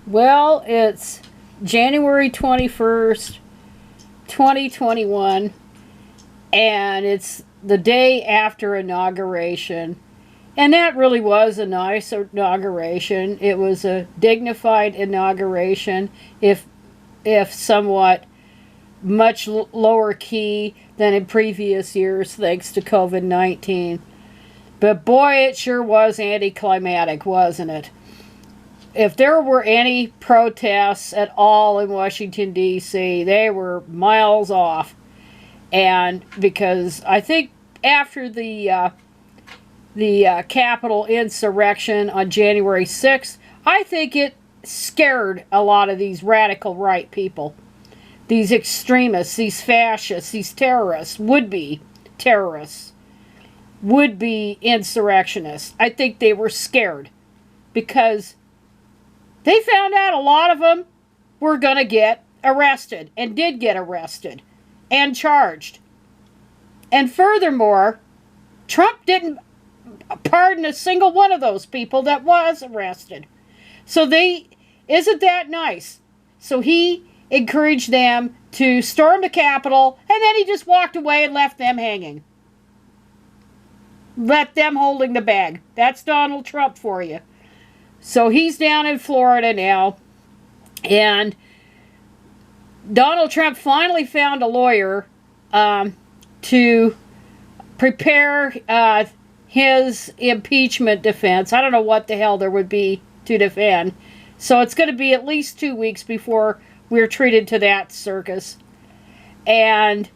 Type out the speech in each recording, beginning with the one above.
Well, it's January 21st, 2021, and it's the day after inauguration. And that really was a nice inauguration. It was a dignified inauguration, if somewhat much lower key than in previous years, thanks to COVID-19. But boy, it sure was anticlimactic, wasn't it? If there were any protests at all in Washington, D.C., they were miles off. And because I think after the Capitol insurrection on January 6th, I think it scared a lot of these radical right people. These extremists, these fascists, these terrorists, would-be terrorists, would-be insurrectionists. I think they were scared because they found out a lot of them were going to get arrested and did get arrested and charged. And furthermore, Trump didn't pardon a single one of those people that was arrested. So isn't that nice? So he encouraged them to storm the Capitol, and then he just walked away and left them hanging. Let them holding the bag. That's Donald Trump for you. So he's down in Florida now, and Donald Trump finally found a lawyer to prepare his impeachment defense. I don't know what the hell there would be to defend. So it's going to be at least 2 weeks before we're treated to that circus. And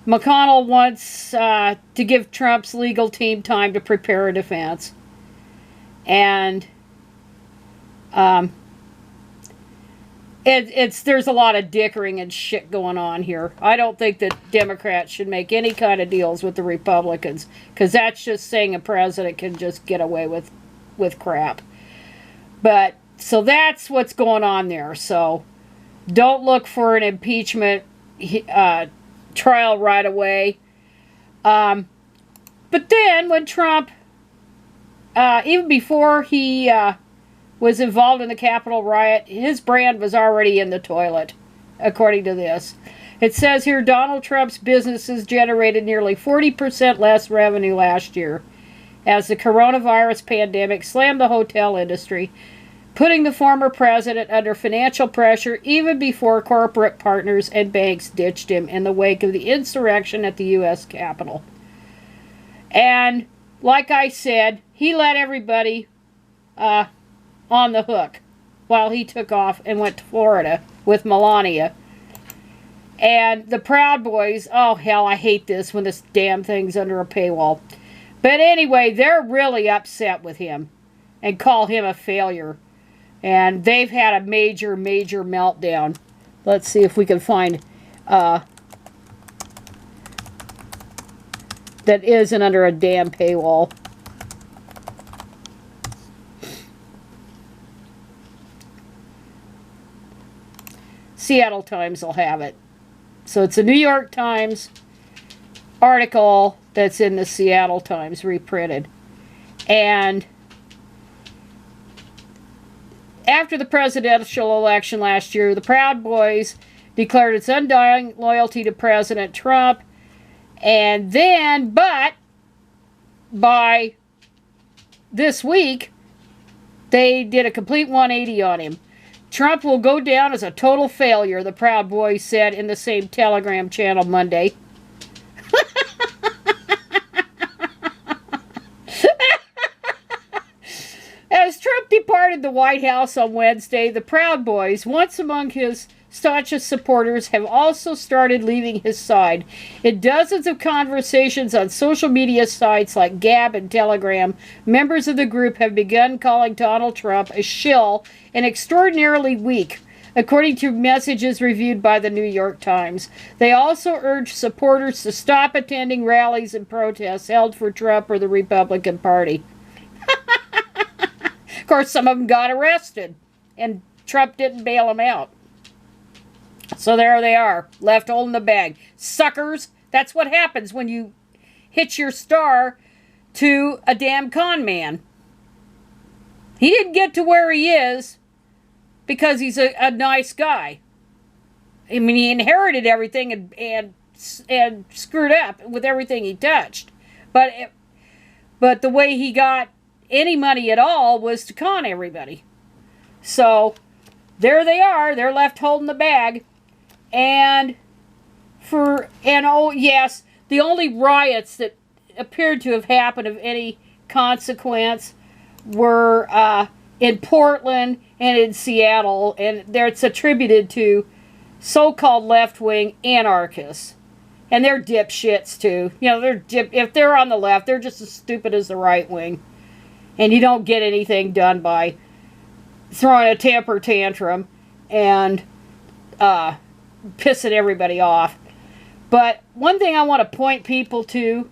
McConnell wants to give Trump's legal team time to prepare a defense. And there's a lot of dickering and shit going on here. I don't think that Democrats should make any kind of deals with the Republicans, because that's just saying a president can just get away with crap. But so that's what's going on there. So don't look for an impeachment trial right away. But then when Trump, even before he was involved in the Capitol riot, his brand was already in the toilet, according to this. It says here, Donald Trump's businesses generated nearly 40% less revenue last year as the coronavirus pandemic slammed the hotel industry, putting the former president under financial pressure even before corporate partners and banks ditched him in the wake of the insurrection at the U.S. Capitol. And like I said, he let everybody on the hook while he took off and went to Florida with Melania. And the Proud Boys, oh hell, I hate this when this damn thing's under a paywall. But anyway, they're really upset with him and call him a failure. And they've had a major, major meltdown. Let's see if we can find that isn't under a damn paywall. Seattle Times will have it. So it's a New York Times article that's in the Seattle Times reprinted. And after the presidential election last year, the Proud Boys declared its undying loyalty to President Trump. And then, but by this week, they did a complete 180 on him. Trump will go down as a total failure, the Proud Boys said in the same Telegram channel Monday. As Trump departed the White House on Wednesday, the Proud Boys, once among his staunchest supporters, have also started leaving his side. In dozens of conversations on social media sites like Gab and Telegram, members of the group have begun calling Donald Trump a shill and extraordinarily weak, according to messages reviewed by the New York Times. They also urged supporters to stop attending rallies and protests held for Trump or the Republican Party. Of course, some of them got arrested, and Trump didn't bail them out. So there they are, left holding the bag. Suckers, that's what happens when you hitch your star to a damn con man. He didn't get to where he is because he's a nice guy. I mean, he inherited everything and screwed up with everything he touched. But the way he got any money at all was to con everybody. So there they are. They're left holding the bag. And oh yes, the only riots that appeared to have happened of any consequence were in Portland and in Seattle, and it's attributed to so-called left-wing anarchists. And they're dipshits too. You know, if they're on the left, they're just as stupid as the right wing. And you don't get anything done by throwing a temper tantrum and pissing everybody off. But one thing I want to point people to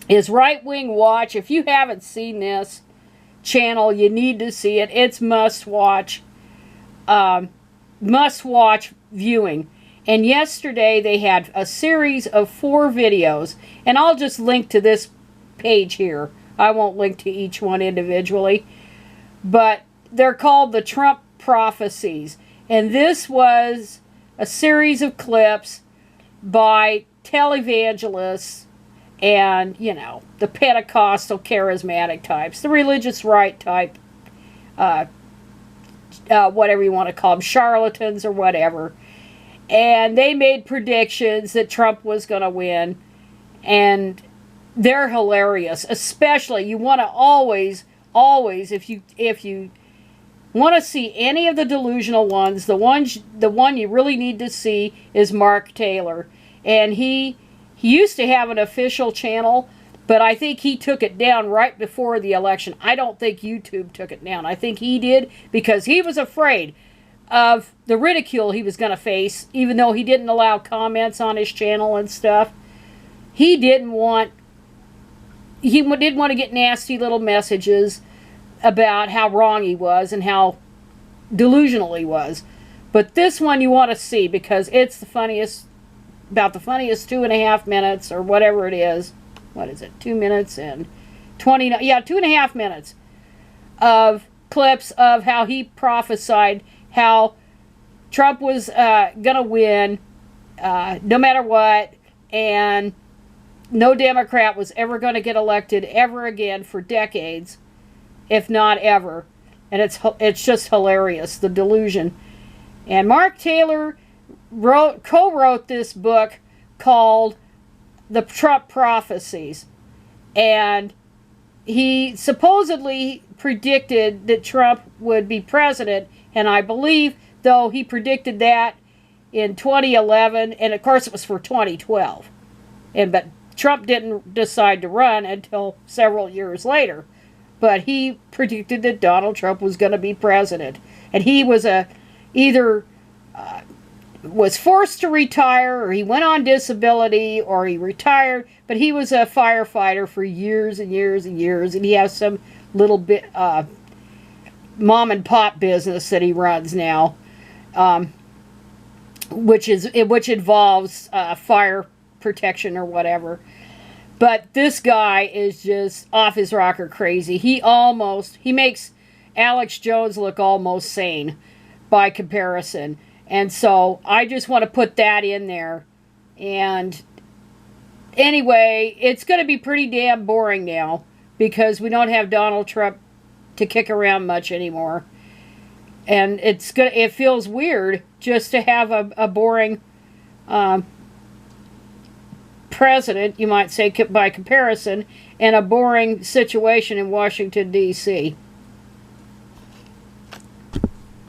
is Right Wing Watch. If you haven't seen this channel, you need to see it. It's must-watch viewing. And yesterday they had a series of 4 videos, and I'll just link to this page here. I won't link to each one individually, but they're called the Trump Prophecies. And this was a series of clips by televangelists and, you know, the Pentecostal charismatic types, the religious right type, whatever you want to call them, charlatans or whatever. And they made predictions that Trump was going to win. And they're hilarious. Especially, you want to always, if you want to see any of the delusional ones, the one you really need to see is Mark Taylor. And he used to have an official channel, but I think he took it down right before the election. I don't think YouTube took it down. I think he did because he was afraid of the ridicule he was going to face, even though he didn't allow comments on his channel and stuff. He didn't want to get nasty little messages about how wrong he was and how delusional he was. But this one you want to see because it's the funniest, about the funniest 2.5 minutes or whatever it is. What is it? 2 minutes and 20, yeah, 2.5 minutes of clips of how he prophesied how Trump was going to win no matter what, and no Democrat was ever going to get elected ever again for decades, if not ever. And it's just hilarious, the delusion. And Mark Taylor co-wrote this book called The Trump Prophecies. And he supposedly predicted that Trump would be president, and I believe, though, he predicted that in 2011, and of course it was for 2012. But Trump didn't decide to run until several years later. But he predicted that Donald Trump was going to be president. And he was either was forced to retire, or he went on disability, or he retired. But he was a firefighter for years and years and years, and he has some little bit mom and pop business that he runs now, which involves fire protection or whatever. But this guy is just off his rocker crazy. He makes Alex Jones look almost sane by comparison. And so I just want to put that in there. And anyway, it's going to be pretty damn boring now because we don't have Donald Trump to kick around much anymore. And it feels weird just to have a boring president, you might say, by comparison, and a boring situation in Washington, D.C.